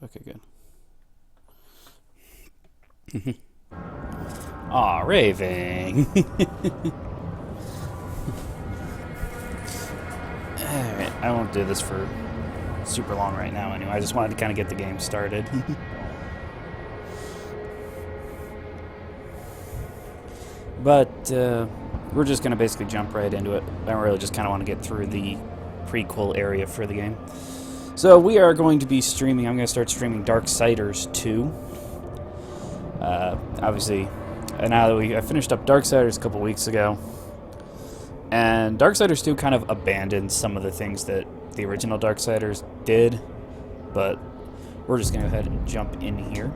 Okay, good. Aw, raving. Alright, I won't do this for super long right now anyway. I just wanted to kind of get the game started. But we're just going to basically jump right into it. I really just kind of want to get through the prequel area for the game. So we are going to be streaming, I'm going to start streaming Darksiders 2. Obviously, now that I finished up Darksiders a couple weeks ago, and Darksiders 2 kind of abandoned some of the things that the original Darksiders did, but we're just going to go ahead and jump in here.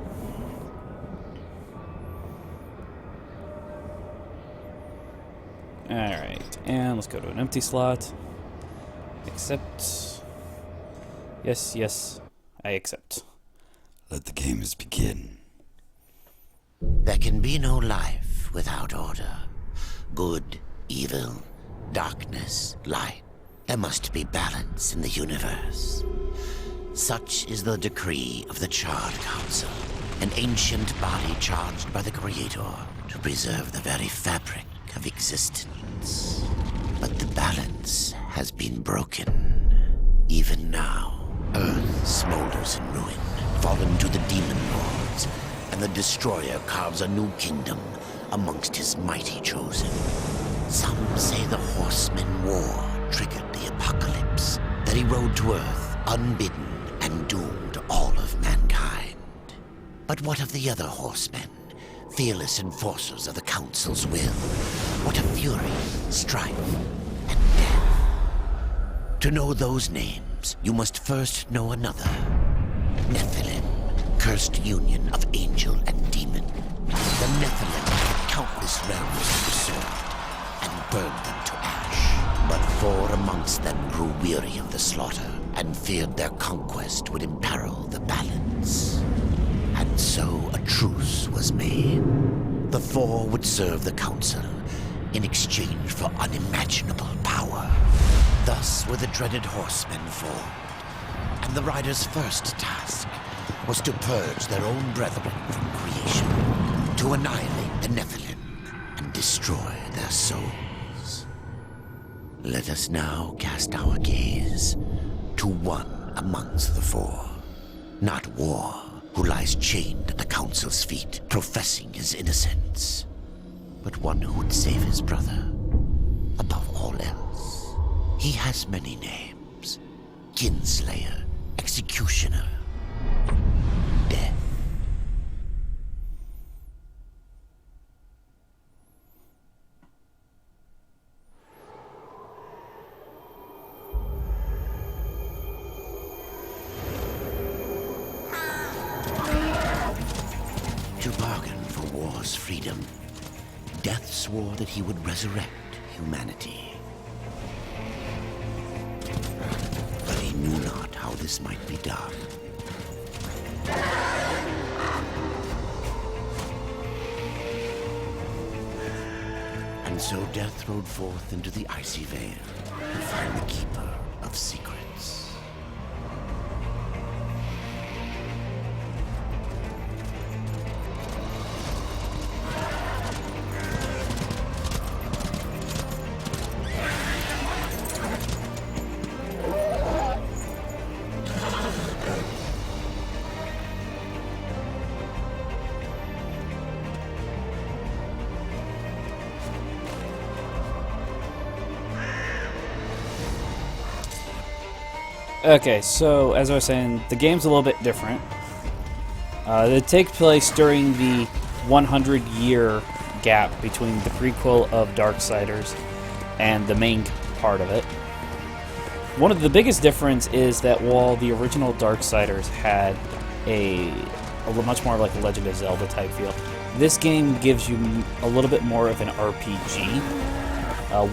Alright, and let's go to an empty slot. Accept. Yes, yes, I accept. Let the games begin. There can be no life without order. Good, evil, darkness, light. There must be balance in the universe. Such is the decree of the Charred Council, an ancient body charged by the Creator to preserve the very fabric of existence. But the balance has been broken. Even now, Earth smolders in ruin, fallen to the demon lords, and the Destroyer carves a new kingdom amongst his mighty chosen. Some say the Horseman War triggered the apocalypse, that he rode to Earth unbidden and doomed all of mankind. But what of the other horsemen, fearless enforcers of the Council's will? What of fury, strife, and death? To know those names, you must first know another. Nephilim, cursed union of angel and demon. The Nephilim had countless realms to serve, and burned them to ash. But four amongst them grew weary of the slaughter, and feared their conquest would imperil the balance. And so a truce was made. The four would serve the Council in exchange for unimaginable power. Thus were the dreaded horsemen formed, and the riders' first task was to purge their own brethren from creation, to annihilate the Nephilim and destroy their souls. Let us now cast our gaze to one amongst the four, not War, who lies chained at the Council's feet, professing his innocence, but one who would save his brother above all else. He has many names: Kinslayer, Executioner, Death. To bargain for war's freedom, Death swore that he would resurrect humanity. But he knew not how this might be done. And so Death rode forth into the icy veil to find the Keeper of Secrets. Okay, so as I was saying, the game's a little bit different. It takes place during the 100-year gap between the prequel of Darksiders and the main part of it. One of the biggest difference is that while the original Darksiders had a much more like a Legend of Zelda type feel, this game gives you a little bit more of an RPG.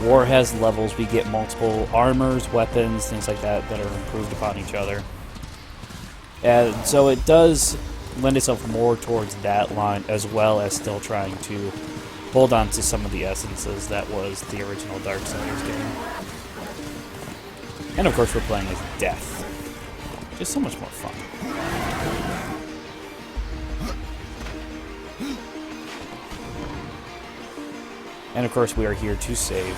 War has levels. We get multiple armors, weapons, things like that that are improved upon each other. And so it does lend itself more towards that line, as well as still trying to hold on to some of the essences that was the original Darksiders game. And of course we're playing as Death. Just so much more fun. And of course, we are here to save.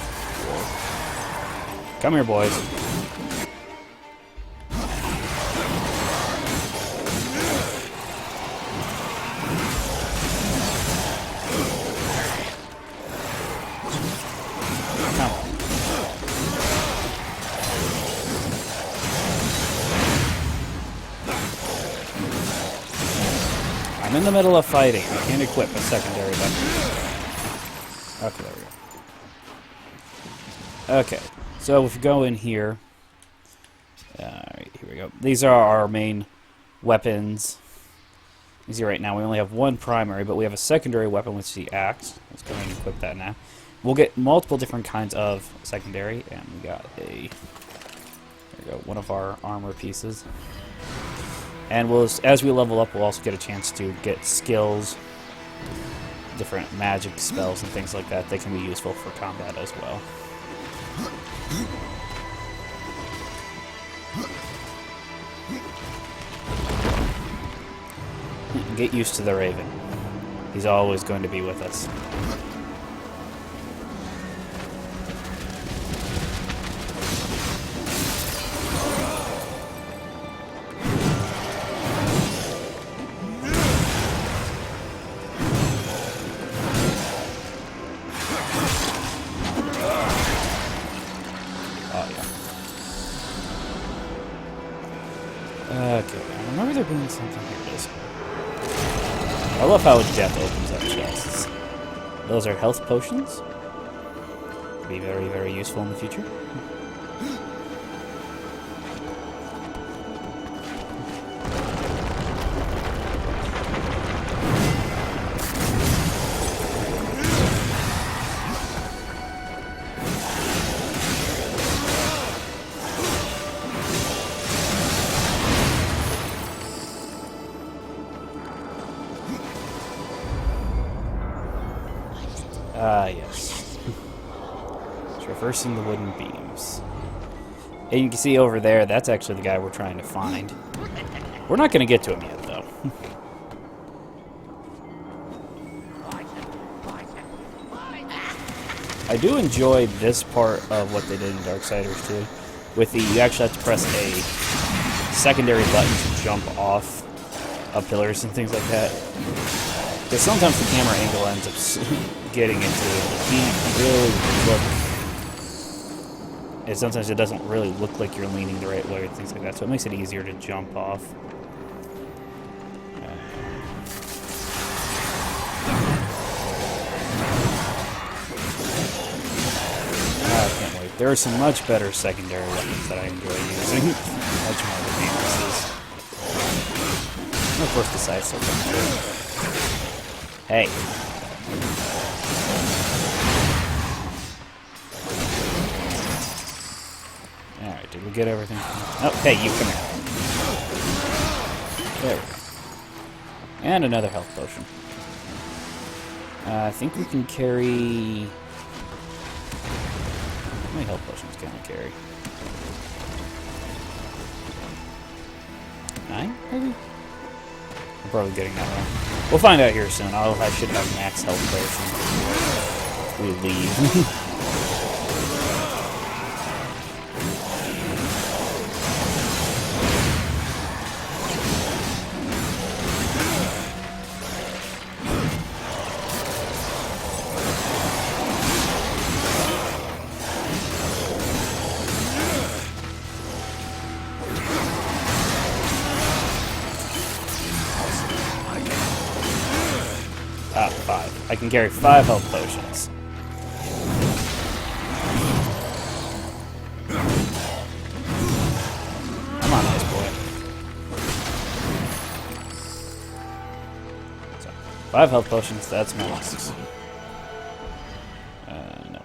Come here, boys. Come on. I'm in the middle of fighting. I can't equip a secondary weapon. Okay, there we go. Okay, so if we go in here... Alright, here we go. These are our main weapons. You see right now we only have one primary, but we have a secondary weapon, which is the axe. Let's go ahead and equip that now. We'll get multiple different kinds of secondary, and we got a... There we go, one of our armor pieces. And we'll, as we level up, we'll also get a chance to get skills, different magic spells and things like that. They can be useful for combat as well. Get used to the Raven. He's always going to be with us. Okay, I remember there being something here. It is. I love how death opens up chests. Those are health potions. Be very, very useful in the future. Ah, yes. Traversing the wooden beams. And you can see over there, that's actually the guy we're trying to find. We're not going to get to him yet, though. I do enjoy this part of what they did in Darksiders 2. With the, you actually have to press a secondary button to jump off of pillars and things like that. Because sometimes the camera angle ends up getting into it. You can't really look. And sometimes it doesn't really look like you're leaning the right way and things like that. So it makes it easier to jump off. I can't wait. There are some much better secondary weapons that I enjoy using. Much more advances. And of course the side still comes through. Hey. Alright, did we get everything? Oh, hey, you, come here. There we go. And another health potion. I think we can carry... How many health potions can I carry? 9, maybe? I'm probably getting that wrong. We'll find out here soon. I should have max health potions before we leave. Ah, 5. I can carry 5 health potions. Come on, nice boy. So, 5 health potions, that's max. No.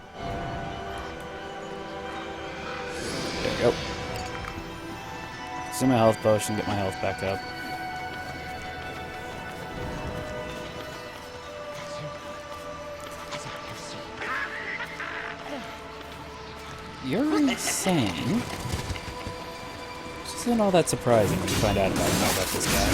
There we go. See my health potion, get my health back up. You're insane. This isn't all that surprising when you find out about this guy.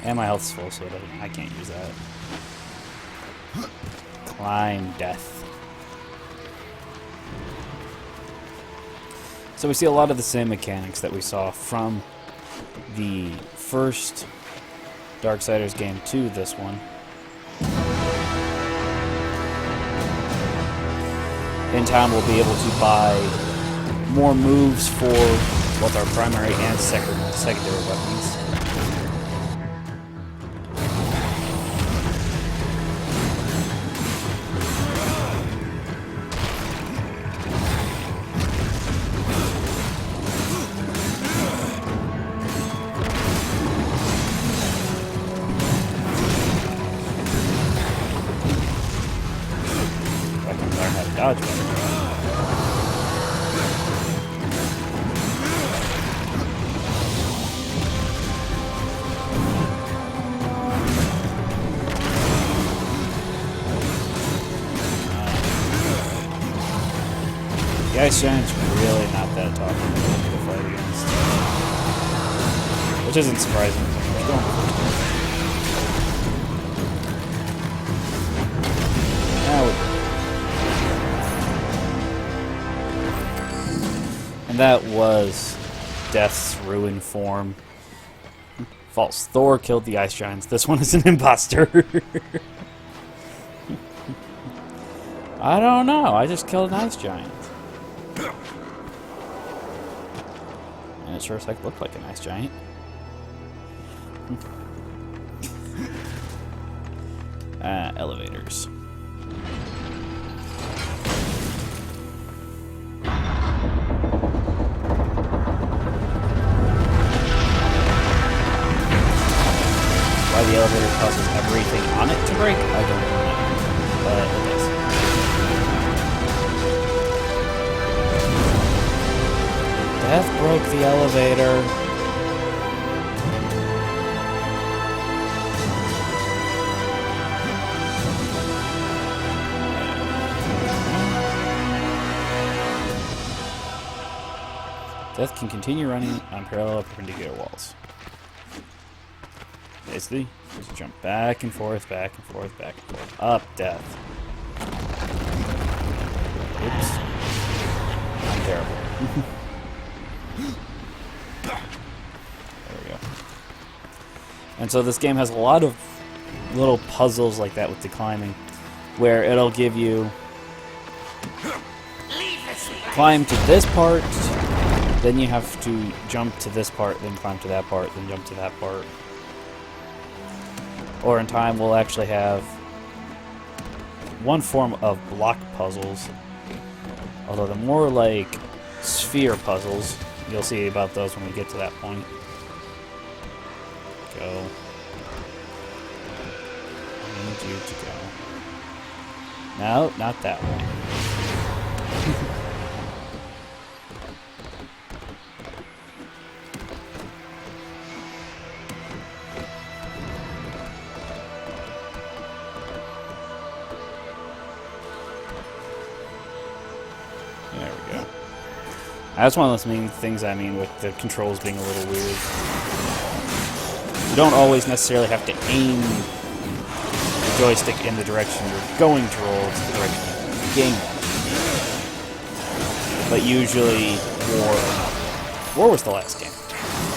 And my health's full, so I can't use that. Climb death. So we see a lot of the same mechanics that we saw from the first Darksiders game to this one. In time, we'll be able to buy more moves for both our primary and secondary weapons. I can learn how to dodge better. The Ice Giant's really not that tough to fight against. Which isn't surprising. We're going for and that was Death's ruin form. False. Thor killed the Ice Giants. This one is an imposter. I don't know. I just killed an Ice Giant. And it sure as heck looked like an Ice Giant. Elevators. Why the elevator causes everything on it to break, I don't know. But it does. Death broke the elevator. Death can continue running on parallel perpendicular walls. Basically, just jump back and forth, back and forth, back and forth. Up, Death. Oops. I'm terrible. There we go. And so this game has a lot of little puzzles like that with the climbing, where it'll give you climb to this part, then you have to jump to this part, then climb to that part, then jump to that part. Or in time, we'll actually have one form of block puzzles, although the more like sphere puzzles, you'll see about those when we get to that point. Go. I need you to go. No, not that one. There we go. That's one of those main things I mean with the controls being a little weird. You don't always necessarily have to aim the joystick in the direction you're going to roll, it's the direction the game wants. But usually, War was the last game.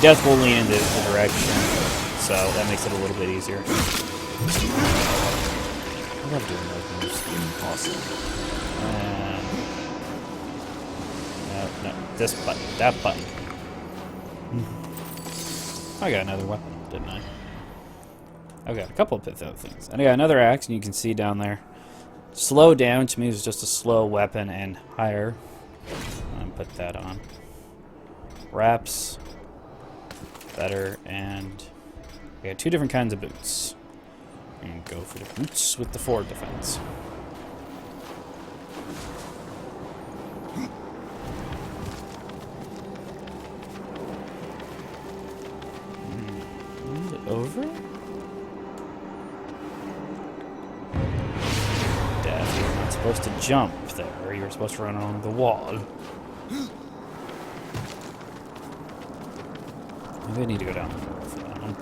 Death will lean into the direction, so that makes it a little bit easier. I love doing those moves. Awesome. No, this button. That button. I got another weapon, didn't I? I've got a couple of other things. And I got another axe, and you can see down there. Slow down to me is just a slow weapon, and higher. I'll put that on. Wraps. Better, and we got two different kinds of boots. We're going to go for the boots with the forward defense. Is it over? Death, you're not supposed to jump there. You're supposed to run along the wall. Maybe I need to go down the middle for that one.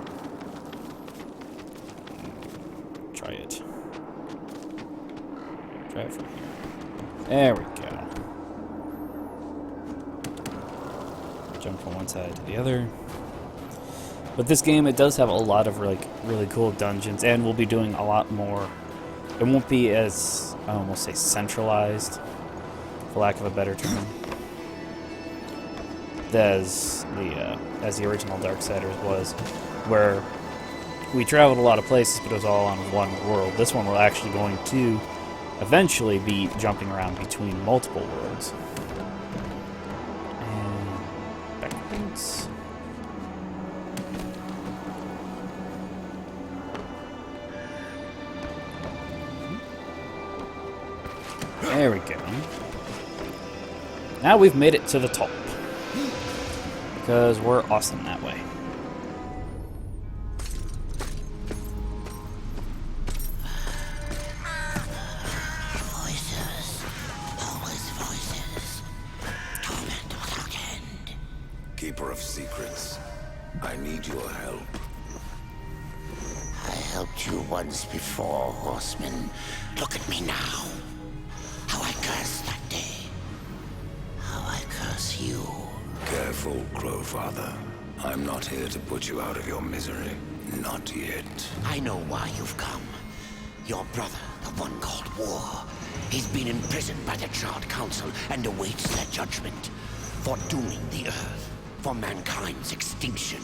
Drive from here. There we go. Jump from one side to the other. But this game, it does have a lot of really cool dungeons, and we'll be doing a lot more. It won't be as, I almost say, centralized, for lack of a better term, as the original Darksiders was, where we traveled a lot of places, but it was all on one world. This one we're actually going to eventually be jumping around between multiple worlds. And backwards. There we go. Now we've made it to the top. Because we're awesome that way. Voices. Always voices. Torment without end. Keeper of secrets, I need your help. I helped you once before, horseman. Look at me now. How I cursed that day. How I curse you. Careful, Crowfather. I'm not here to put you out of your misery. Not yet. I know why you've come. Your brother, the one called War, he's been imprisoned by the Charred Council and awaits their judgment for dooming the Earth, for mankind's extinction.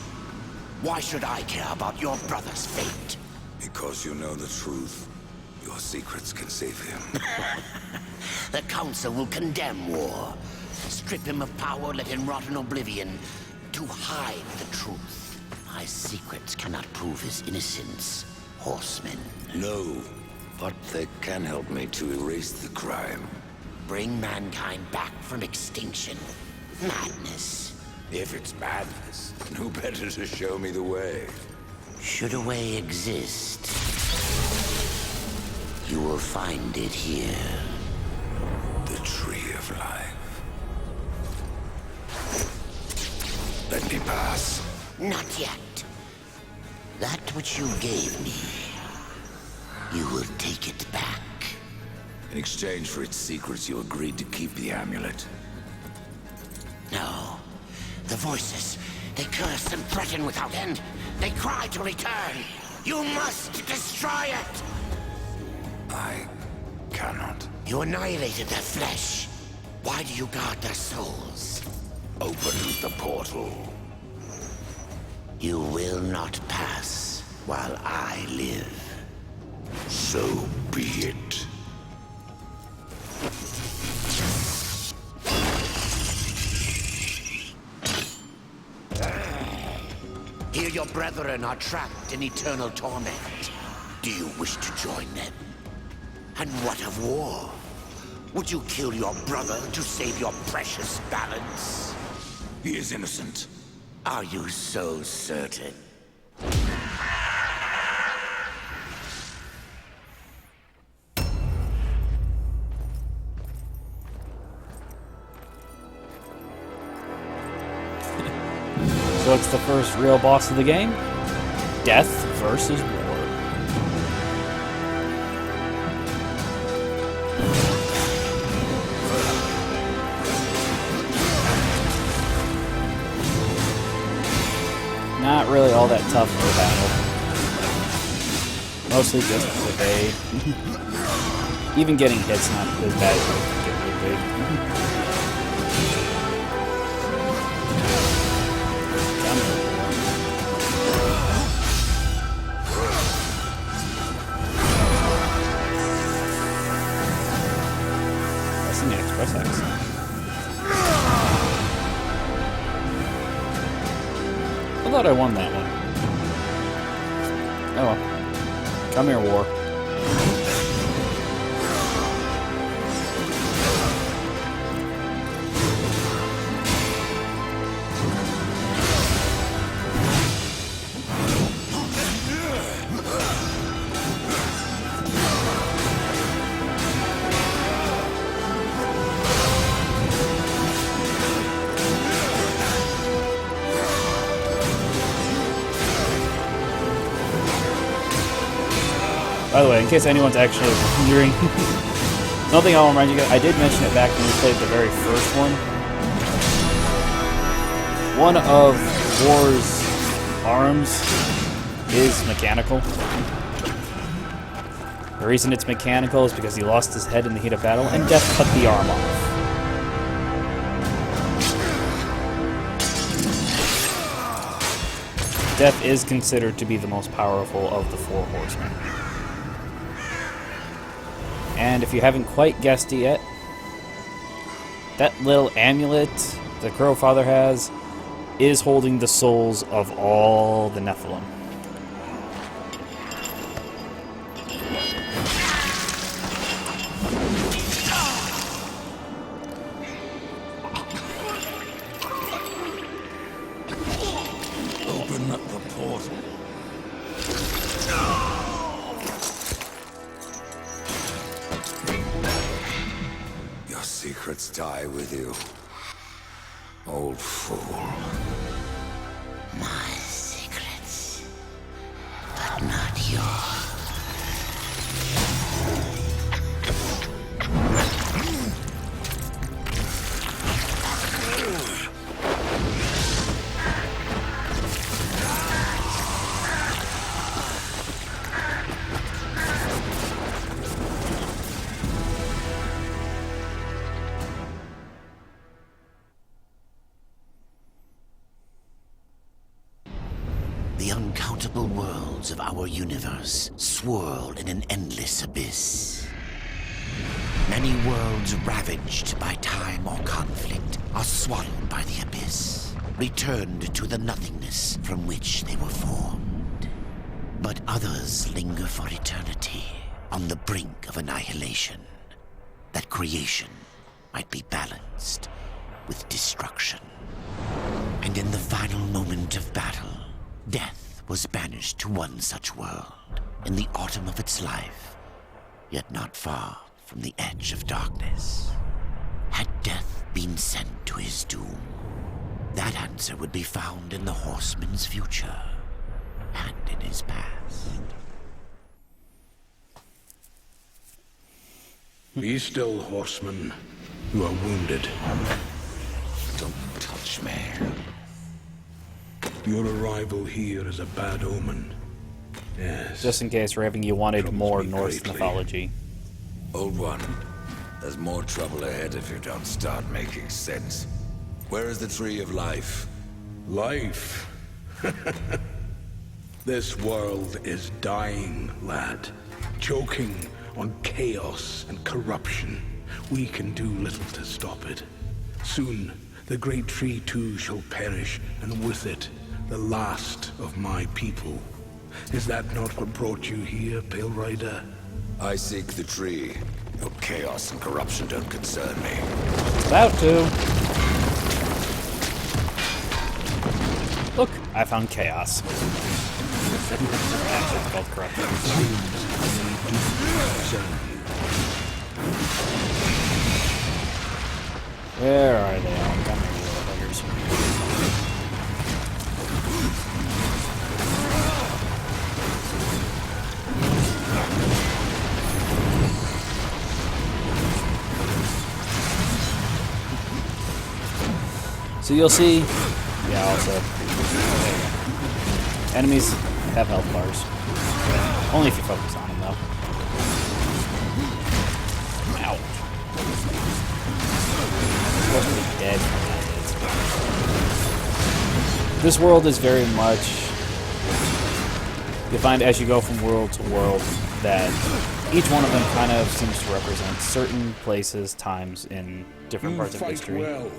Why should I care about your brother's fate? Because you know the truth. Your secrets can save him. The Council will condemn War. Strip him of power, let him rot in oblivion. To hide the truth. My secrets cannot prove his innocence, horseman. No, but they can help me to erase the crime. Bring mankind back from extinction. Madness. If it's madness, who better to show me the way? Should a way exist, you will find it here. The Tree of Life. Let me pass. Not yet. That which you gave me, you will take it back. In exchange for its secrets, you agreed to keep the amulet. No. The voices, they curse and threaten without end. They cry to return. You must destroy it. I cannot. You annihilated their flesh. Why do you guard their souls? Open the portal. You will not pass while I live. So be it. Here your brethren are trapped in eternal torment. Do you wish to join them? And what of War? Would you kill your brother to save your precious balance? He is innocent. Are you so certain? So it's the first real boss of the game. Death versus War. Not really all that tough of a battle. Mostly just evade. Even getting hits not as bad as it can get really big. Pressing the express accent. I thought I won that one. Oh well. Come here, War. By the way, in case anyone's actually wondering, Another thing I'll remind you guys, I did mention it back when we played the very first one. One of War's arms is mechanical. The reason it's mechanical is because he lost his head in the heat of battle, and Death cut the arm off. Death is considered to be the most powerful of the four horsemen. And if you haven't quite guessed it yet, that little amulet the Crow Father has is holding the souls of all the Nephilim. Open up the portal. Your secrets die with you, old fool. My secrets, but not yours. The uncountable worlds of our universe swirl in an endless abyss. Many worlds ravaged by time or conflict are swallowed by the abyss, returned to the nothingness from which they were formed. But others linger for eternity on the brink of annihilation, that creation might be balanced with destruction. And in the final moment of battle, Death was banished to one such world in the autumn of its life, yet not far from the edge of darkness. Had Death been sent to his doom? That answer would be found in the horseman's future and in his past. Be still, horseman. You are wounded. Don't touch me. Your arrival here is a bad omen. Yes. Just in case, Raven, you wanted Troubles more me Norse greatly. mythology. Old one, there's more trouble ahead if you don't start making sense. Where is the Tree of Life? Life. This world is dying, lad. Choking on chaos and corruption. We can do little to stop it. Soon, the great tree too shall perish, and with it, the last of my people. Is that not what brought you here, Pale Rider? I seek the tree. Your chaos and corruption don't concern me. About to. Look, I found chaos. Actually, it's called corruption. Where are they all? Come here, you little buggers. So you'll see, yeah, also, enemies have health bars. Only if you focus on them, though. Ouch. Supposed to be dead. This world is very much... You find as you go from world to world that each one of them kind of seems to represent certain places, times in different parts of fight history. well,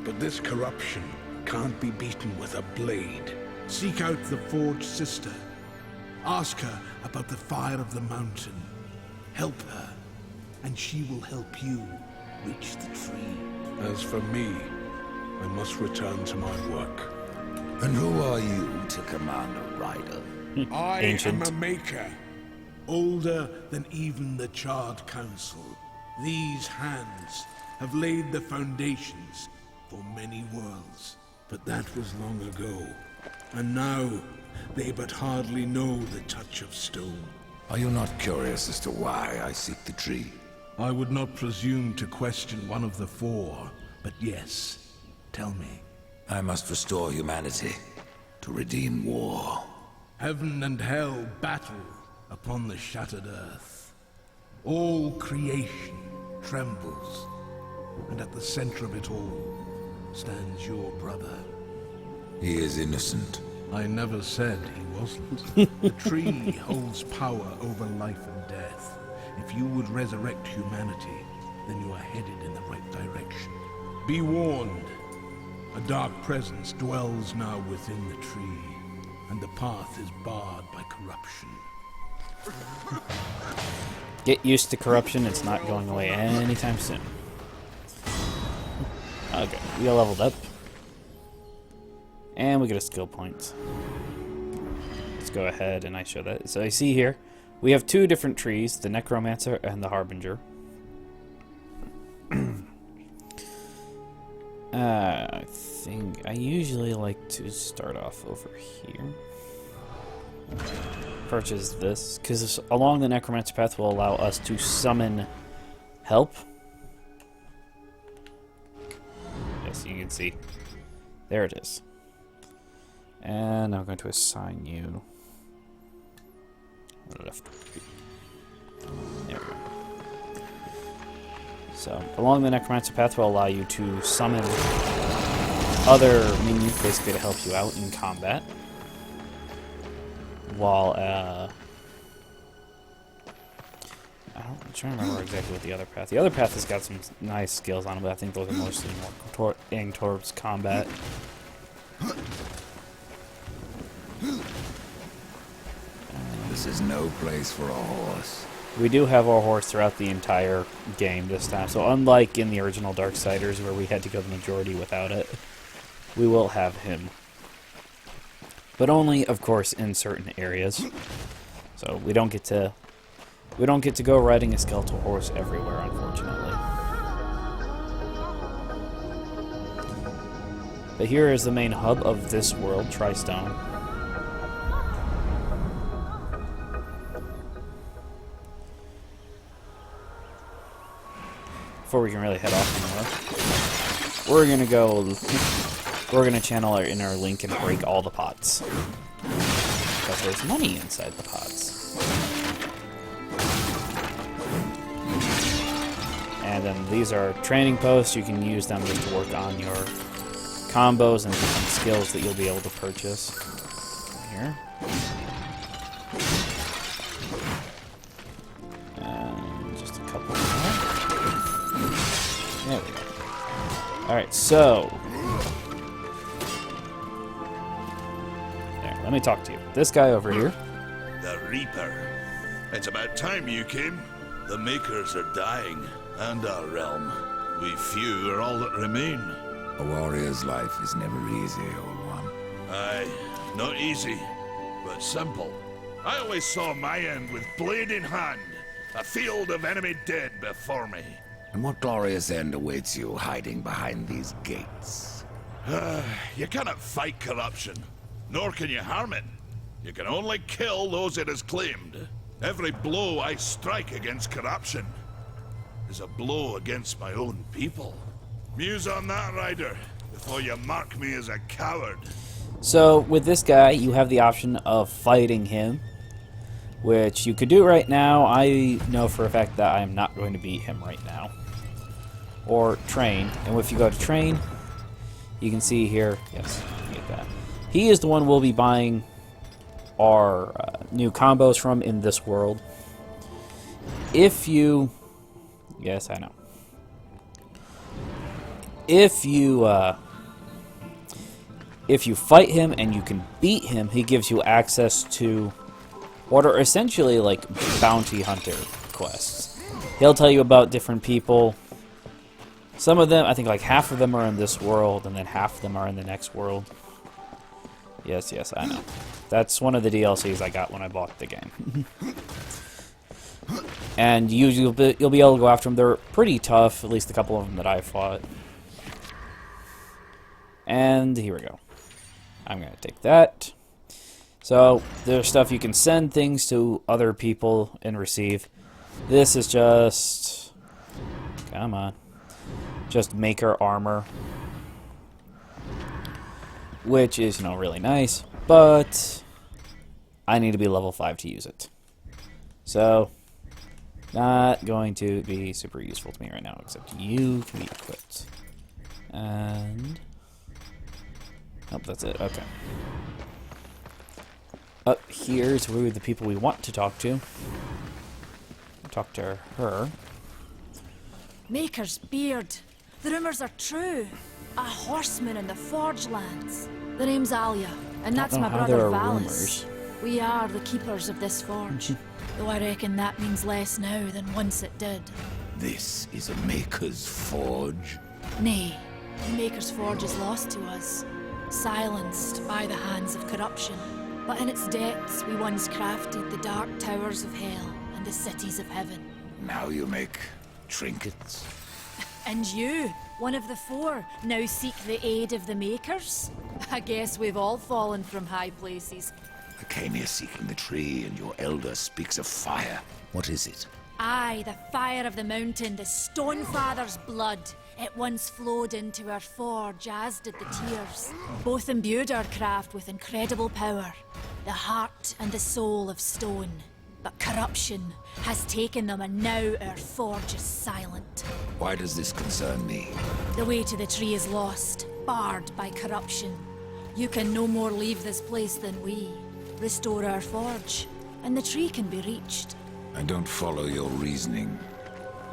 but this corruption can't be beaten with a blade. Seek out the Forged Sister. Ask her about the fire of the mountain. Help her, and she will help you reach the tree. As for me, I must return to my work. And who are you to command a rider? I Ancient. am a maker, older than even the Charred Council. These hands have laid the foundations for many worlds. But that was long ago, and now they but hardly know the touch of stone. Are you not curious as to why I seek the tree? I would not presume to question one of the four, but yes, tell me. I must restore humanity to redeem war. Heaven and hell battle upon the shattered earth. All creation trembles, and at the center of it all stands your brother. He is innocent. I never said he wasn't. The tree holds power over life and death. If you would resurrect humanity, then you are headed in the right direction. Be warned. A dark presence dwells now within the tree, and the path is barred by corruption. Get used to corruption, it's not going away anytime soon. Okay, we got leveled up. And we get a skill point. Let's go ahead and I show that. So I see here, we have two different trees, the Necromancer and the Harbinger. I think I usually like to start off over here. Purchase this, because along the Necromancer path will allow us to summon help. Yes, you can see. There it is. And I'm going to assign you left. There we go. So, along the Necromancer path will allow you to summon other minions, basically to help you out in combat. While, I'm trying to remember exactly what the other path. The other path has got some nice skills on it, but I think those are mostly more aimed towards combat. This is no place for a horse. We do have our horse throughout the entire game this time, so unlike in the original Darksiders where we had to go the majority without it, we will have him. But only, of course, in certain areas. So we don't get to go riding a skeletal horse everywhere, unfortunately. But here is the main hub of this world, Tristone. Before we can really head off anywhere, we're gonna channel our inner link and break all the pots. Because there's money inside the pots. And then these are training posts. You can use them just to work on your combos and different skills that you'll be able to purchase. Here. And just a couple more. There we go. Alright, so. There, let me talk to you. This guy over here. The Reaper. It's about time you came. The Makers are dying, and our realm. We few are all that remain. A warrior's life is never easy, old one. Aye, not easy, but simple. I always saw my end with blade in hand, a field of enemy dead before me. And what glorious end awaits you hiding behind these gates? You cannot fight corruption, nor can you harm it. You can only kill those it has claimed. Every blow I strike against corruption is a blow against my own people. Muse on that, Ryder, before you mark me as a coward. So, with this guy, you have the option of fighting him, which you could do right now. I know for a fact that I am not going to beat him right now. Or train. And if you go to train, you can see here, yes, you get that. He is the one we'll be buying our new combos from in this world. If you... Yes, I know. If you fight him and you can beat him, he gives you access to what are essentially like bounty hunter quests. He'll tell you about different people. Some of them, I think like half of them are in this world, and then half of them are in the next world. Yes, yes, I know. That's one of the DLCs I got when I bought the game. And you'll be able to go after them. They're pretty tough, at least a couple of them that I fought. And here we go. I'm going to take that. So, there's stuff you can send things to other people and receive. This is just Come on. Just maker armor. Which is, really nice. But I need to be level 5 to use it. So, not going to be super useful to me right now, except you can be equipped. And... oh, that's it. Okay. Up here's where the people we want to talk to. Talk to her. Maker's beard. The rumors are true. A horseman in the Forge lands. The name's Alia, and that's my brother Valis. We are the keepers of this forge. Though I reckon that means less now than once it did. This is a Maker's Forge. Nay, the Maker's Forge is lost to us. Silenced by the hands of corruption. But in its depths we once crafted the dark towers of hell and the cities of heaven. Now you make trinkets. And you, one of the 4, now seek the aid of the Makers? I guess we've all fallen from high places. I came here seeking the tree, and your elder speaks of fire. What is it? Aye, the fire of the mountain, the Stonefather's blood. It once flowed into our forge, as did the tears. Both imbued our craft with incredible power. The heart and the soul of stone. But corruption has taken them, and now our forge is silent. Why does this concern me? The way to the tree is lost, barred by corruption. You can no more leave this place than we. Restore our forge, and the tree can be reached. I don't follow your reasoning.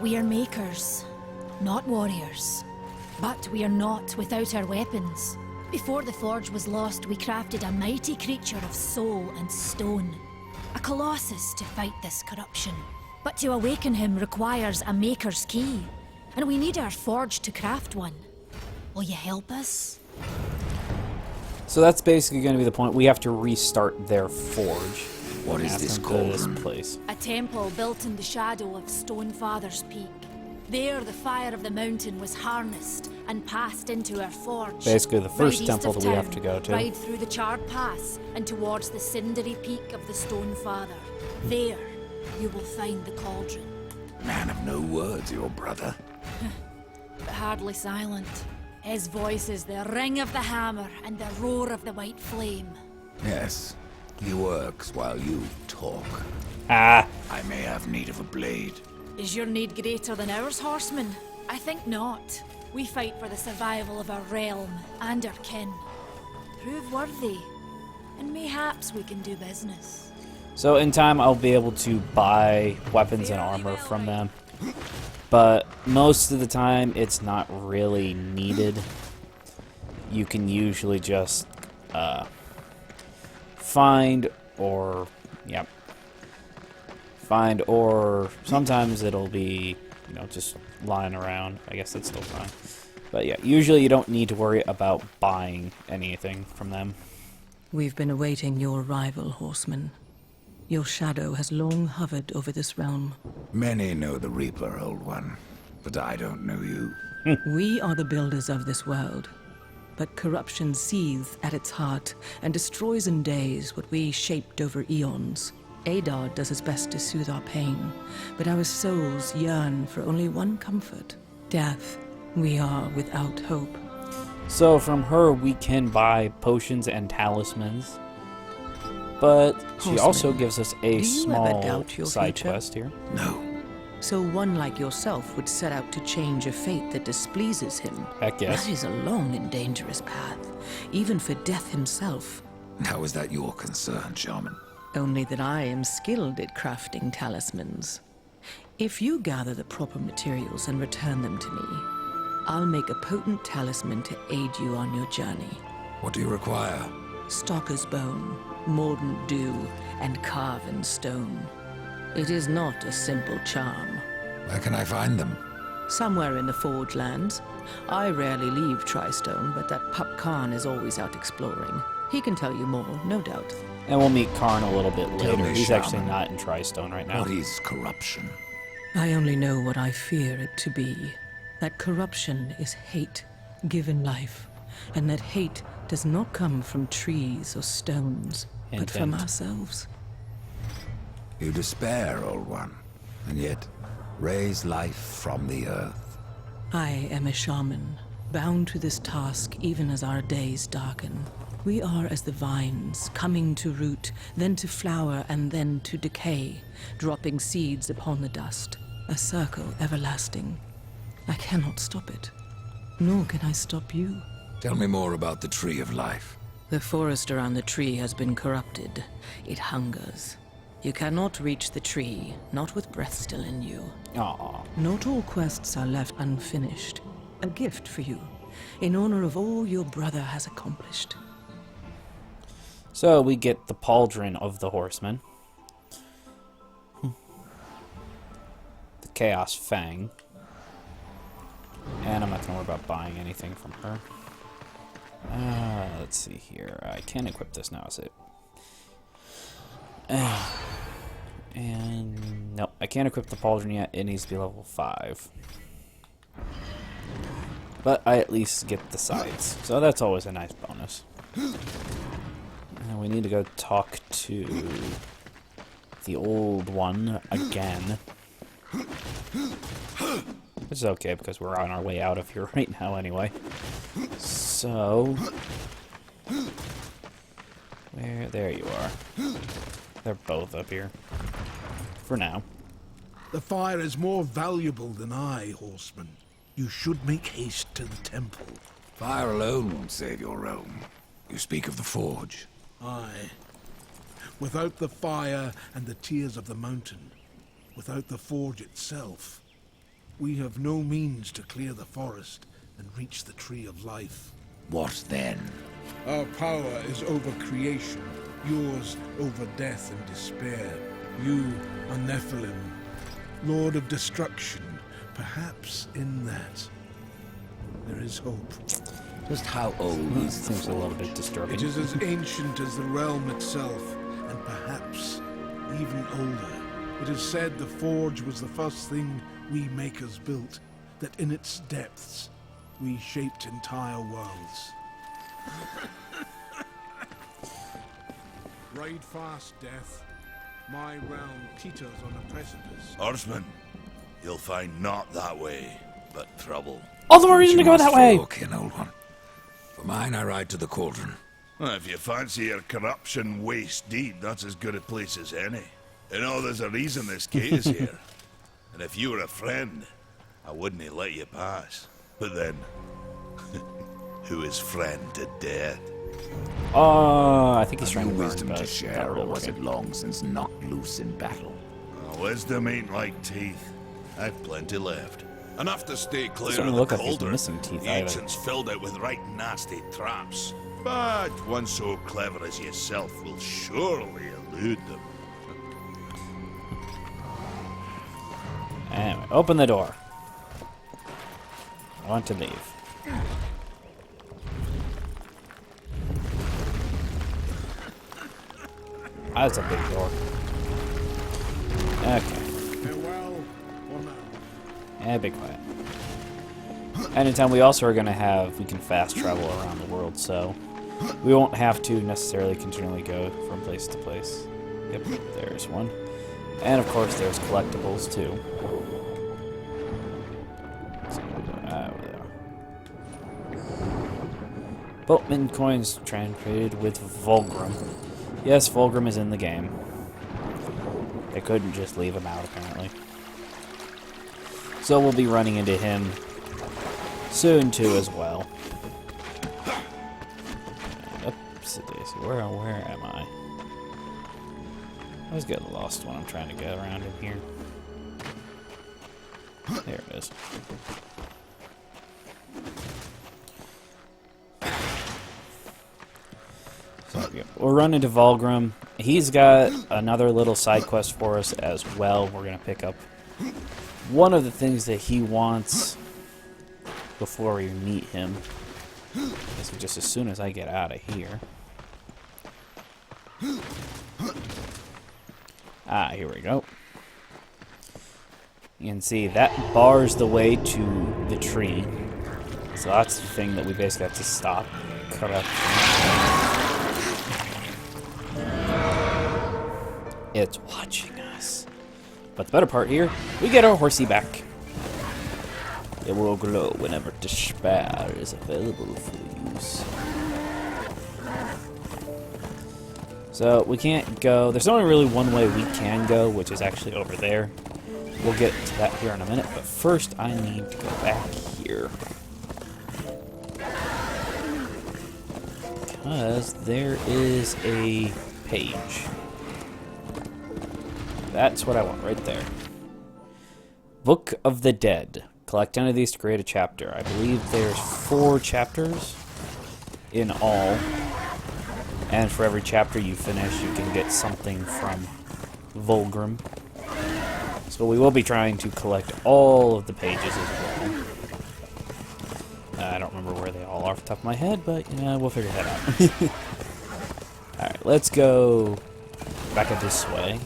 We are makers, not warriors. But we are not without our weapons. Before the forge was lost, we crafted a mighty creature of soul and stone. A colossus to fight this corruption. But to awaken him requires a maker's key. And we need our forge to craft one. Will you help us? So that's basically going to be the point. We have to restart their forge. What is this called? This place. A temple built in the shadow of Stonefather's Peak. There the fire of the mountain was harnessed and passed into our forge. Basically the first Right temple east of that we have town, to go to. Ride through the charred pass and towards the cindery peak of the Stonefather. There you will find the cauldron. Man of no words, your brother. But hardly silent. His voice is the ring of the hammer and the roar of the white flame. Yes, he works while you talk. Ah, I may have need of a blade. Is your need greater than ours, horseman? I think not. We fight for the survival of our realm and our kin. Prove worthy, and mayhaps we can do business. so in time I'll be able to buy weapons and armor from them. But most of the time it's not really needed. You can usually just find or sometimes it'll be, just lying around. I guess that's still fine. But yeah, usually you don't need to worry about buying anything from them. We've been awaiting your arrival, horseman. Your shadow has long hovered over this realm. Many know the Reaper, old one, but I don't know you. We are the builders of this world, but corruption seethes at its heart and destroys in days what we shaped over eons. Adar does his best to soothe our pain, but our souls yearn for only one comfort: death. We are without hope. So from her we can buy potions and talismans. But she Horseman, also gives us a do you ever small doubt your side future? quest here. No. So one like yourself would set out to change a fate that displeases him. Heck yes. That is a long and dangerous path, even for death himself. How is that your concern, Shaman? Only that I am skilled at crafting talismans. If you gather the proper materials and return them to me, I'll make a potent talisman to aid you on your journey. What do you require? Stalker's bone, mordant dew, and carven stone. It is not a simple charm. Where can I find them? Somewhere in the Forge lands. I rarely leave Tristone, but that pup Khan is always out exploring. He can tell you more, no doubt. And we'll meet Karn a little bit Tell later. me, He's actually Shaman. not in Tristone right now. What is corruption? I only know what I fear it to be. That corruption is hate, given life. And that hate does not come from trees or stones, but from Hint. ourselves. You despair, old one, and yet raise life from the earth. I am a shaman, bound to this task even as our days darken. We are as the vines, coming to root, then to flower, and then to decay, dropping seeds upon the dust. A circle everlasting. I cannot stop it, nor can I stop you. Tell me more about the Tree of Life. The forest around the tree has been corrupted. It hungers. You cannot reach the tree, not with breath still in you. Aw. Not all quests are left unfinished. A gift for you, in honor of all your brother has accomplished. So we get the pauldron of the horsemen. The Chaos Fang. And I'm not going to worry about buying anything from her. Let's see here. I can't equip this now, is it? And no, I can't equip the pauldron yet. It needs to be level 5. But I at least get the sides, so that's always a nice bonus. And we need to go talk to the old one again. Which is okay, because we're on our way out of here right now anyway. So... There you are. They're both up here. For now. The fire is more valuable than I, horseman. You should make haste to the temple. Fire alone won't save your realm. You speak of the forge. Aye. Without the fire and the tears of the mountain, without the forge itself, we have no means to clear the forest and reach the Tree of Life. What then? Our power is over creation, yours over death and despair. You are Nephilim, Lord of Destruction. Perhaps in that there is hope. Just how old is the Seems a little bit It disturbing. is as ancient as the realm itself, and perhaps even older. It is said the forge was the first thing we makers built, that in its depths we shaped entire worlds. Ride fast, Death. My realm teeters on a precipice. Horseman, you'll find not that way, but trouble. All the more reason to go that way! Okay, old one. For mine, I ride to the cauldron. Well, if you fancy your corruption waist deep, that's as good a place as any. You know, there's a reason this gate is here. And if you were a friend, I wouldn't let you pass. But then, who is friend to death? I think he's Have trying you to learn wisdom about to share, or was it long since knocked loose in battle? Wisdom ain't like teeth. I've plenty left. Enough to stay clear Doesn't of the look like he's cauldron. missing teeth The either. ancients filled it with right nasty traps. But one so clever as yourself will surely elude them. Anyway, open the door. I want to leave. That's a big door. Okay. Farewell for now. Yeah, be quiet. Anytime we also are going to have, we can fast travel around the world, so we won't have to necessarily continually go from place to place. Yep, there's one. And of course there's collectibles too. So, there. Boatman coins traded with Vulgrim. Yes, Vulgrim is in the game. They couldn't just leave him out, apparently. So we'll be running into him soon, too, as well. Oops, where am I? I always get lost when I'm trying to get around in here. There it is. So, yeah, we'll run into Vulgrim. He's got another little side quest for us as well. We're going to pick up one of the things that he wants before we meet him. So just as soon as I get out of here. Here we go. You can see that bars the way to the tree. So that's the thing that we basically have to stop. Corruption. It's watching us. But the better part here, we get our horsey back. It will glow whenever despair is available for use. So we can't go. There's only really one way we can go, which is actually over there. We'll get to that here in a minute, but first I need to go back here. Because there is a page. That's what I want right there. Book of the Dead. Collect 10 of these to create a chapter. I believe there's 4 chapters in all. And for every chapter you finish, you can get something from Vulgrim. So we will be trying to collect all of the pages as well. I don't remember where they all are off the top of my head, but yeah, we'll figure that out. Alright, let's go back up this way.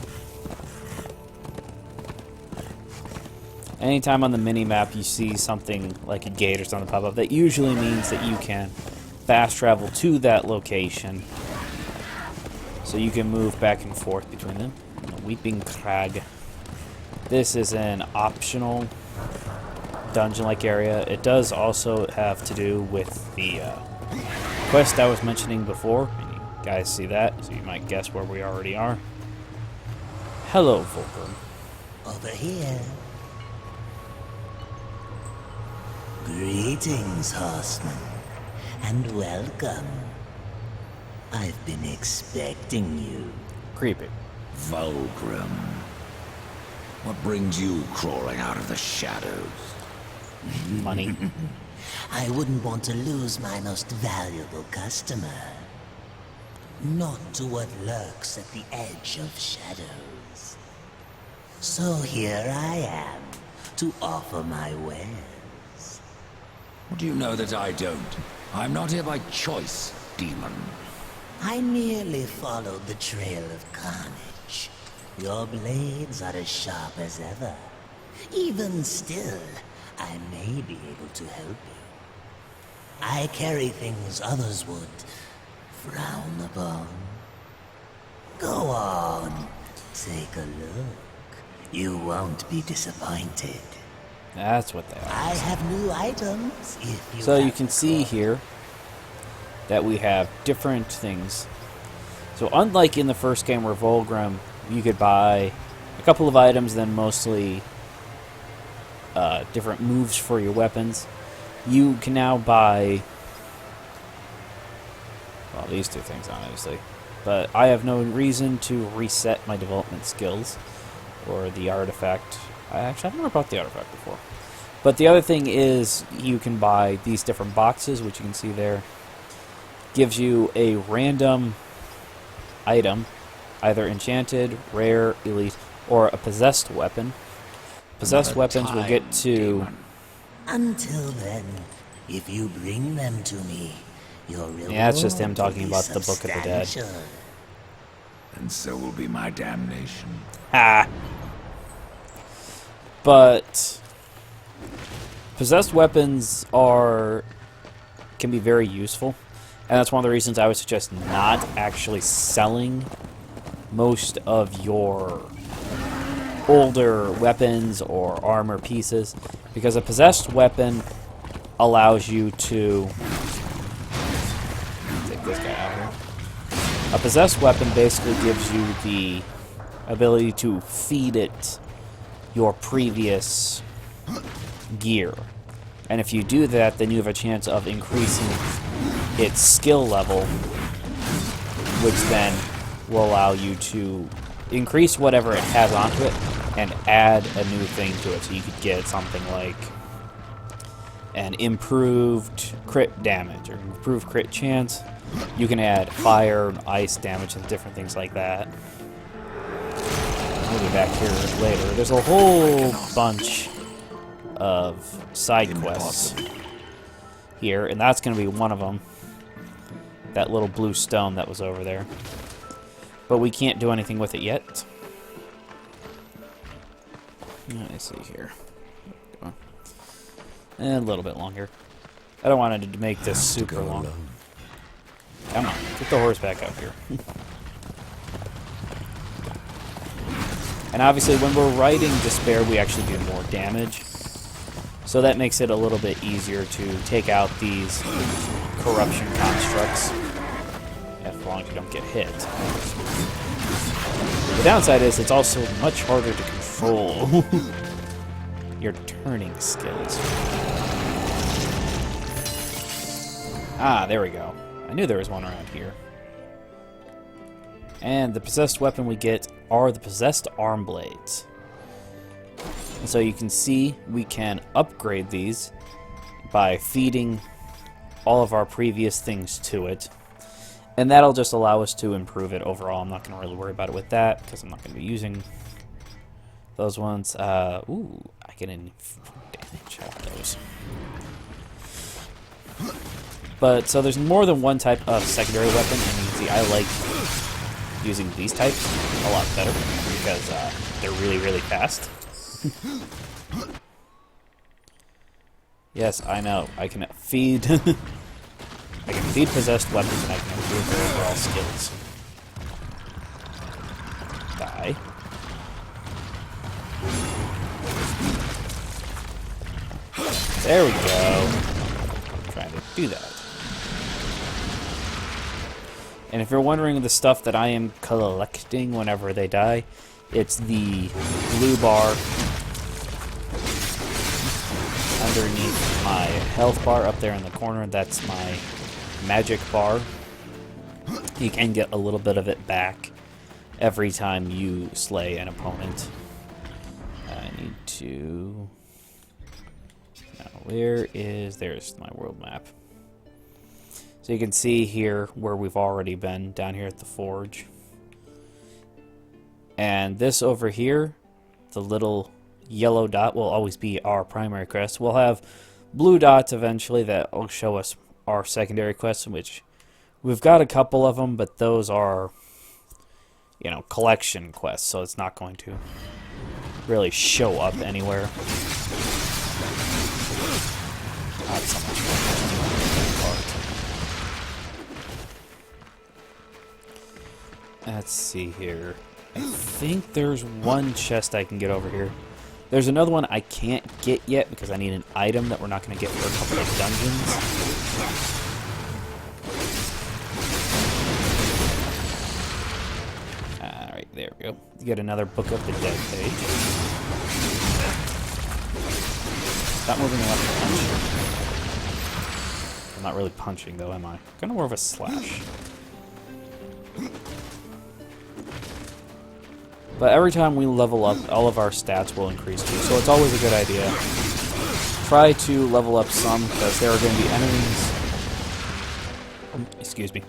Anytime on the mini-map you see something like a gate or something pop up, that usually means that you can fast travel to that location. So you can move back and forth between them. Weeping Crag. This is an optional dungeon-like area. It does also have to do with the quest I was mentioning before. And you guys see that, so you might guess where we already are. Hello, Vulgrim. Over here. Greetings, horseman, and welcome. I've been expecting you. Creepy. Vulgrim. What brings you crawling out of the shadows? Money. I wouldn't want to lose my most valuable customer. Not to what lurks at the edge of shadows. So here I am, to offer my wares. Do you know that I don't? I'm not here by choice, demon. I merely followed the trail of carnage. Your blades are as sharp as ever. Even still, I may be able to help you. I carry things others would frown upon. Go on, take a look. You won't be disappointed. That's what they are. I have new items if you So you have can a see call. here that we have different things. So unlike in the first game where Vulgrim, you could buy a couple of items, then mostly different moves for your weapons, you can now buy, well, these 2 things, obviously. But I have no reason to reset my development skills or the artifact. I've never bought the artifact before. But the other thing is you can buy these different boxes, which you can see there. Gives you a random item, either enchanted, rare, elite, or a possessed weapon. Possessed weapons will get to... Demon. Until then, if you bring them to me, your reward Yeah, it's just him will talking be about the Book of the Dead. substantial. And so will be my damnation. Ha! But possessed weapons can be very useful, and that's one of the reasons I would suggest not actually selling most of your older weapons or armor pieces, because a possessed weapon allows you to take this guy out here. A possessed weapon basically gives you the ability to feed it your previous gear. And if you do that, then you have a chance of increasing its skill level, which then will allow you to increase whatever it has onto it and add a new thing to it. So you could get something like an improved crit damage or improved crit chance. You can add fire and ice damage and different things like that. We'll be back here later. There's a whole bunch of side quests here, and that's going to be one of them. That little blue stone that was over there. But we can't do anything with it yet. Let me see here. And a little bit longer. I don't want it to make this super long. Come on, get the horse back up here. And obviously when we're riding Despair, we actually do more damage. So that makes it a little bit easier to take out these corruption constructs, as long as you don't get hit. The downside is it's also much harder to control your turning skills. Ah, there we go. I knew there was one around here. And the possessed weapon we get are the possessed arm blades. And so you can see we can upgrade these by feeding all of our previous things to it. And that'll just allow us to improve it overall. I'm not going to really worry about it with that because I'm not going to be using those ones. Ooh, I get in damage. I want those. But, so there's more than one type of secondary weapon, and you can see I like using these types a lot better because they're really, really fast. Yes, I know. I can feed I can feed possessed weapons and I can improve their overall skills. Die. There we go. I'm trying to do that. And if you're wondering the stuff that I am collecting whenever they die, it's the blue bar underneath my health bar up there in the corner. That's my magic bar. You can get a little bit of it back every time you slay an opponent. I need to... Now, there's my world map. So you can see here where we've already been, down here at the forge. And this over here, the little yellow dot, will always be our primary quest. We'll have blue dots eventually that will show us our secondary quests, which we've got a couple of them, but those are, you know, collection quests, so it's not going to really show up anywhere. Not so much fun. Let's see here. I think there's one chest I can get over here. There's another one I can't get yet because I need an item that we're not going to get for a couple of dungeons. Alright, there we go. You get another Book of the Dead page. Stop moving left to punch. I'm not really punching though, am I? Kind of more of a slash. But every time we level up, all of our stats will increase too, so it's always a good idea. Try to level up some, because there are going to be enemies, excuse me,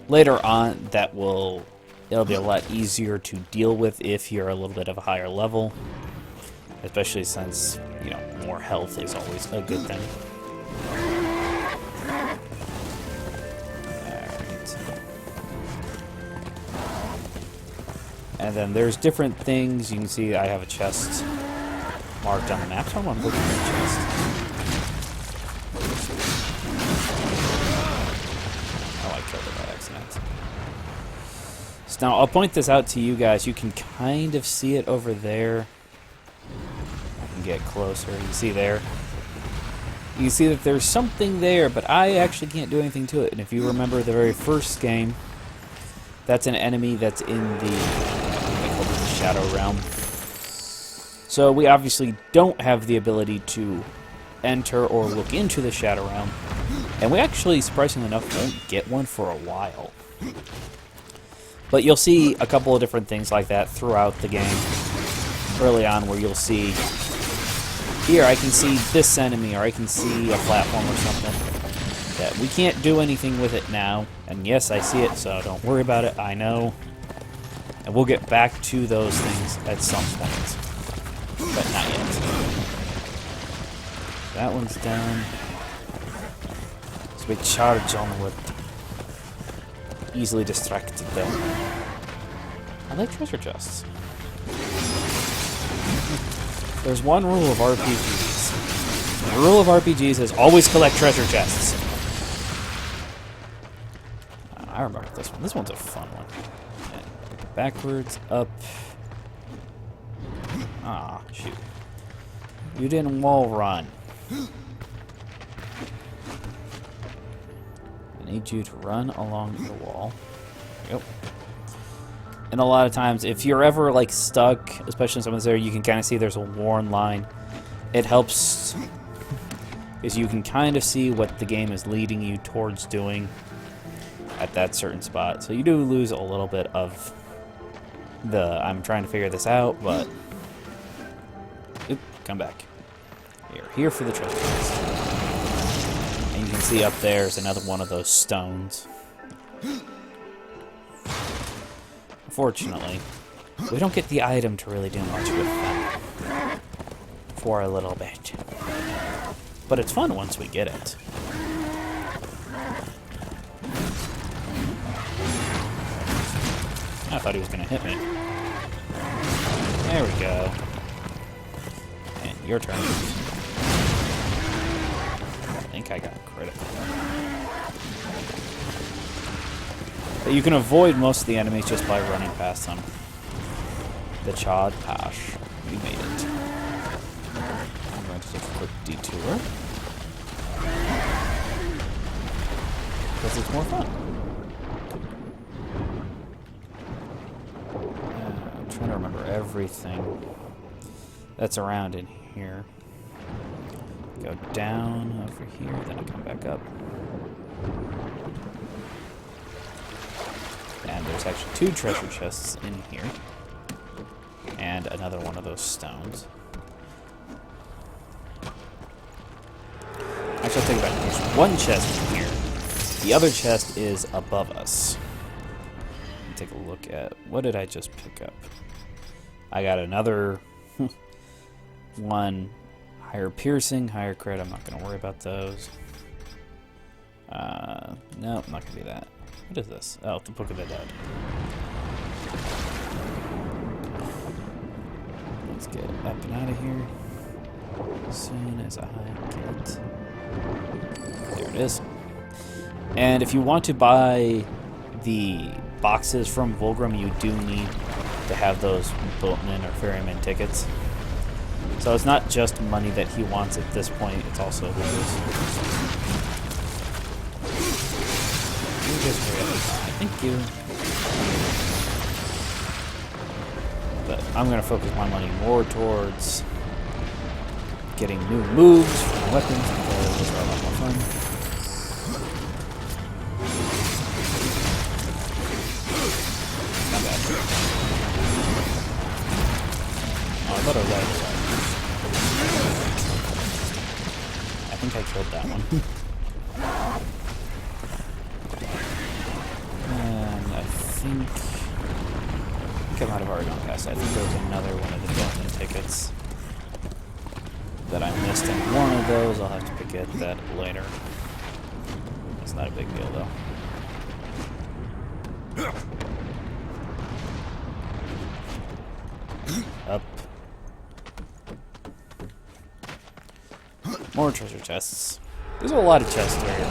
later on that it'll be a lot easier to deal with if you're a little bit of a higher level. Especially since, you know, more health is always a good thing. And then there's different things. You can see I have a chest marked on the map, so I want to look at the chest. Oh, I killed it by accident. So now I'll point this out to you guys. You can kind of see it over there. I can get closer. You can see there. You can see that there's something there, but I actually can't do anything to it. And if you remember the very first game, that's an enemy that's in the Shadow Realm. So we obviously don't have the ability to enter or look into the Shadow Realm. And we actually, surprisingly enough, won't get one for a while. But you'll see a couple of different things like that throughout the game. Early on where you'll see, here I can see this enemy, or I can see a platform or something. That we can't do anything with it now. And yes, I see it, so don't worry about it, I know. And we'll get back to those things at some point. But not yet. That one's down. So we charge onward. Easily distracted though. I like treasure chests. There's one rule of RPGs. The rule of RPGs is always collect treasure chests. I remember this one. This one's a fun one. Backwards, up. Ah, shoot. You didn't wall run. I need you to run along the wall. Yep. And a lot of times, if you're ever like stuck, especially in some of this area, you can kind of see there's a worn line. It helps because you can kind of see what the game is leading you towards doing at that certain spot. So you do lose a little bit of the I'm trying to figure this out, but oop, come back. You're here for the treasure chest. And you can see up there's another one of those stones. Unfortunately, we don't get the item to really do much with them for a little bit. But it's fun once we get it. I thought he was going to hit me. There we go. And your turn. I think I got critical. But you can avoid most of the enemies just by running past them. The Chod Pash. We made it. I'm going to take a quick detour. Because it's more fun. I'm trying to remember everything that's around in here. Go down over here, then I come back up. And there's actually 2 treasure chests in here. And another one of those stones. Actually, I'll take it back. There's 1 chest in here. The other chest is above us. Take a look at... What did I just pick up? I got another one. Higher piercing, higher crit. I'm not going to worry about those. No, I'm not going to do that. What is this? Oh, the Book of the Dead. Let's get up and out of here as soon as I get... There it is. And if you want to buy the boxes from Volgrim, you do need to have those boatman or ferryman tickets. So it's not just money that he wants at this point, it's also his. Thank you. But I'm going to focus my money more towards getting new moves for my weapons because those are a lot more fun. Not bad. Oh, I thought I was out of sight. I think I killed that one. And I think I might have already gone past that. I think there was another one of the Dolphin tickets that I missed, and one of those I'll have to pick at that later. It's not a big deal though. Up. More treasure chests. There's a lot of chests here.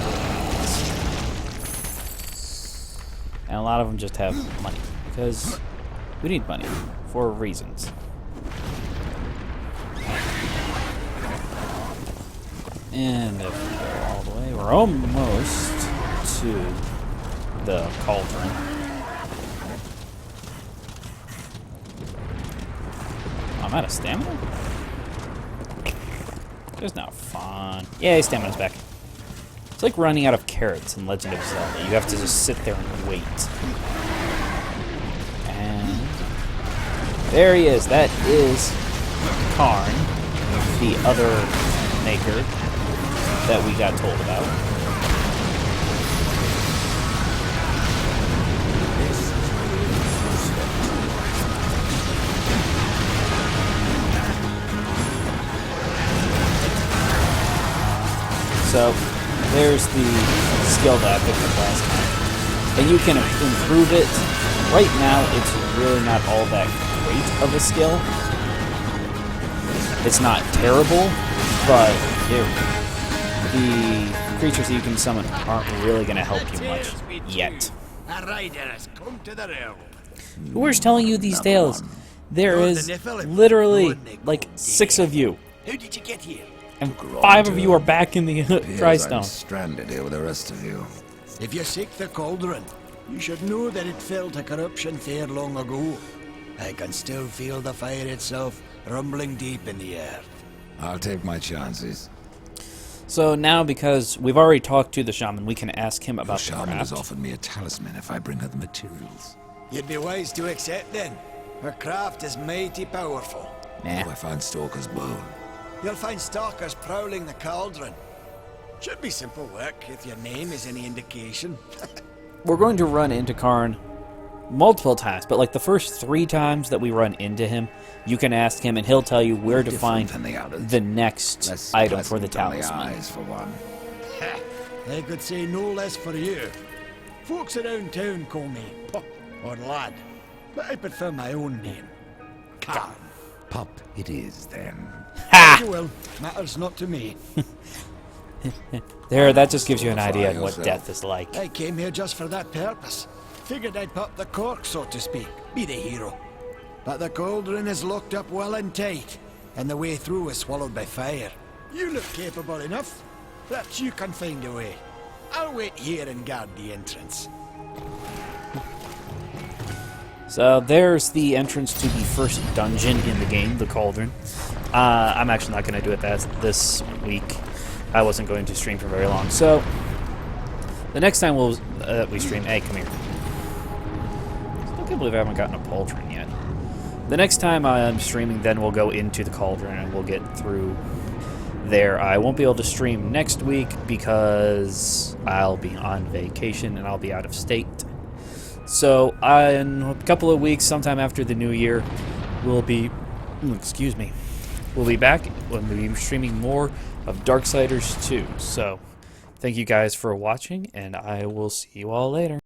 And a lot of them just have money. Because we need money. For reasons. And if we go all the way, we're almost to the cauldron. I'm out of stamina? Just not fun. Yay, stamina's back. It's like running out of carrots in Legend of Zelda. You have to just sit there and wait. And there he is. That is Karn, the other maker that we got told about. So, there's the skill that I picked up last time. And you can improve it. Right now, it's really not all that great of a skill. It's not terrible, but the creatures that you can summon aren't really going to help you much yet. Who's telling you these tales? There is literally like 6 of you. How did you get here? And Took a wrong 5 of you are turn. back in the dry Appears stone. I'm stranded here with the rest of you. If you seek the cauldron, you should know that it fell to corruption fair long ago. I can still feel the fire itself rumbling deep in the earth. I'll take my chances. So now, because we've already talked to the shaman, we can ask him The about the shaman has craft. offered me a talisman if I bring her the materials. You'd be wise to accept then. Her craft is mighty powerful. Do I find Stalker's bone? You'll find stalkers prowling the cauldron. Should be simple work if your name is any indication. We're going to run into Karn multiple times, but like the first 3 times that we run into him, you can ask him and he'll tell you where to find Different than the others. the next Less item for the pleasant on talisman. eyes, for one. I could say no less for you. Folks around town call me Pup or Lad, but I prefer my own name. Karn. Pup it is, then. Ha! You will. Matters not to me. There, that just gives you an Fortify idea of what yourself. death is like. I came here just for that purpose. Figured I'd pop the cork, so to speak. Be the hero. But the cauldron is locked up well and tight, and the way through was swallowed by fire. You look capable enough. Perhaps you can find a way. I'll wait here and guard the entrance. So there's the entrance to the first dungeon in the game, the Cauldron. I'm actually not going to do it this week. I wasn't going to stream for very long. So the next time we stream, hey, come here. Still can't believe I haven't gotten a pauldron yet. The next time I'm streaming, then we'll go into the Cauldron and we'll get through there. I won't be able to stream next week because I'll be on vacation and I'll be out of state. So in a couple of weeks, sometime after the new year, we'll be back when we'll be streaming more of Darksiders 2. So thank you guys for watching, and I will see you all later.